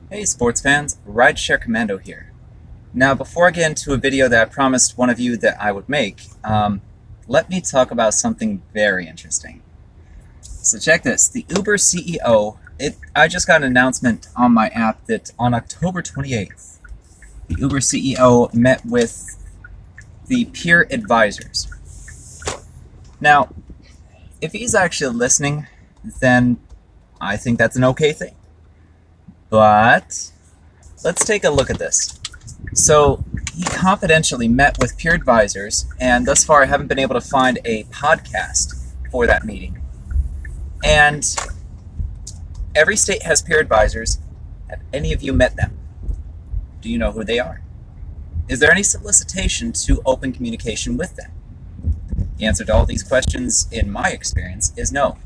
Hey sports fans, Rideshare Commando here. Now before I get into a video that I promised one of you that I would make, let me talk about something very interesting. So check this, the Uber CEO, I just got an announcement on my app that on October 28th, the Uber CEO met with the peer advisors. Now, if he's actually listening, then I think that's an okay thing. But let's take a look at this. So he confidentially met with peer advisors, and thus far I haven't been able to find a podcast for that meeting. And every state has peer advisors. Have any of you met them? Do you know who they are? Is there any solicitation to open communication with them? The answer to all these questions, in my experience, is no.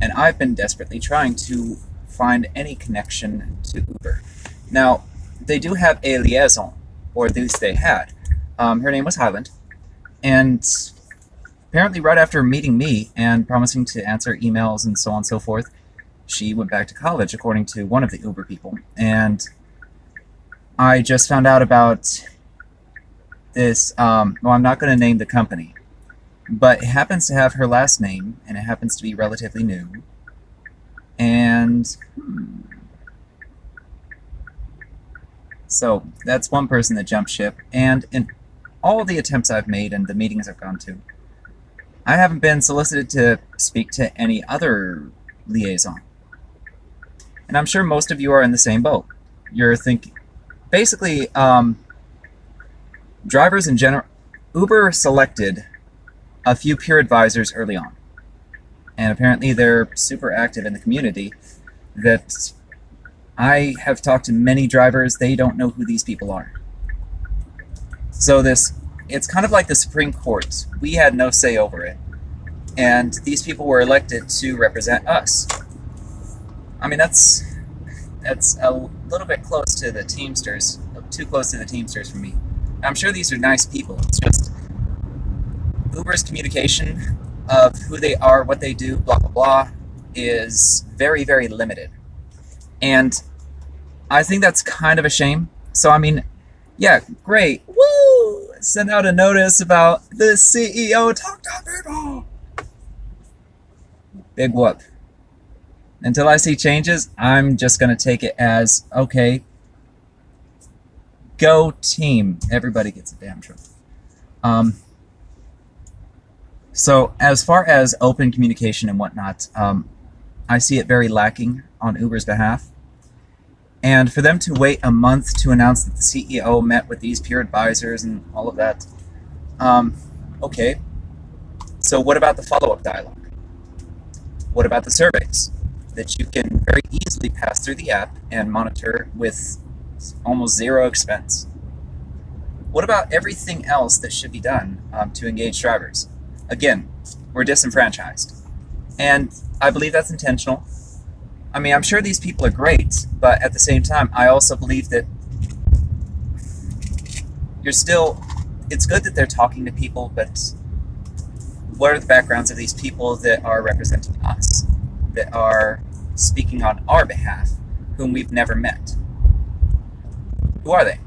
And I've been desperately trying to find any connection to Uber. Now, they do have a liaison, or at least they had. Her name was Highland, and apparently right after meeting me and promising to answer emails and so on and so forth, she went back to college, according to one of the Uber people. And I just found out about this, well, I'm not going to name the company, but it happens to have her last name, and it happens to be relatively new. And so that's one person that jumped ship. And in all the attempts I've made and the meetings I've gone to, I haven't been solicited to speak to any other liaison. And I'm sure most of you are in the same boat. You're thinking, basically, drivers in general, Uber selected a few peer advisors early on. And apparently they're super active in the community. That I have talked to many drivers, they don't know who these people are. So it's kind of like the Supreme Court. We had no say over it. And these people were elected to represent us. I mean, that's a little bit close to the Teamsters, too close to the Teamsters for me. I'm sure these are nice people. It's just Uber's communication of who they are, what they do, blah, blah, blah, is very, very limited. And I think that's kind of a shame. So, I mean, yeah, great. Woo! Send out a notice about the CEO talk to people. Big whoop. Until I see changes, I'm just going to take it as, okay, go team. Everybody gets a damn trophy. So as far as open communication and whatnot, I see it very lacking on Uber's behalf. And for them to wait a month to announce that the CEO met with these peer advisors and all of that, okay. So what about the follow-up dialogue? What about the surveys that you can very easily pass through the app and monitor with almost zero expense? What about everything else that should be done to engage drivers? Again, we're disenfranchised. And I believe that's intentional. I mean, I'm sure these people are great, but at the same time, I also believe that it's good that they're talking to people, but what are the backgrounds of these people that are representing us, that are speaking on our behalf, whom we've never met? Who are they?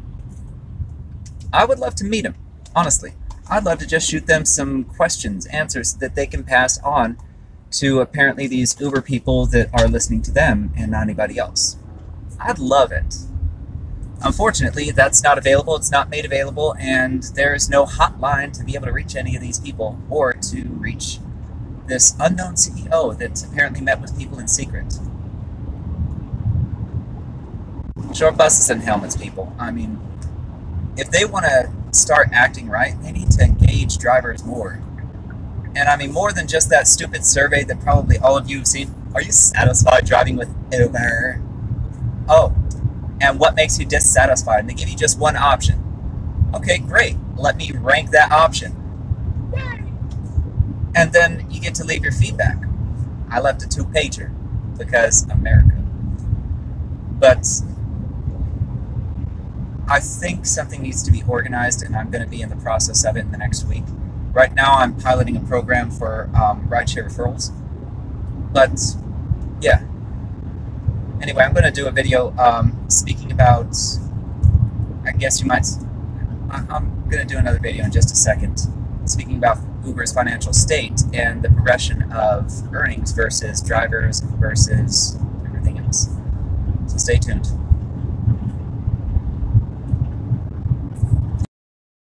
I would love to meet them, honestly. I'd love to just shoot them some questions, answers that they can pass on to apparently these Uber people that are listening to them and not anybody else. I'd love it. Unfortunately, that's not available, it's not made available, and there's no hotline to be able to reach any of these people or to reach this unknown CEO that apparently met with people in secret. Short buses and helmets, people. I mean, if they want to start acting right, they need to engage drivers more. And I mean, more than just that stupid survey that probably all of you have seen. Are you satisfied driving with Uber? Oh, and what makes you dissatisfied? And they give you just one option. Okay, great. Let me rank that option. And then you get to leave your feedback. I left a 2-pager because America. But I think something needs to be organized, and I'm going to be in the process of it in the next week. Right now, I'm piloting a program for rideshare referrals. But, yeah. Anyway, I'm going to do a video speaking about, I guess you might, I'm going to do another video in just a second, speaking about Uber's financial state and the progression of earnings versus drivers versus everything else. So stay tuned.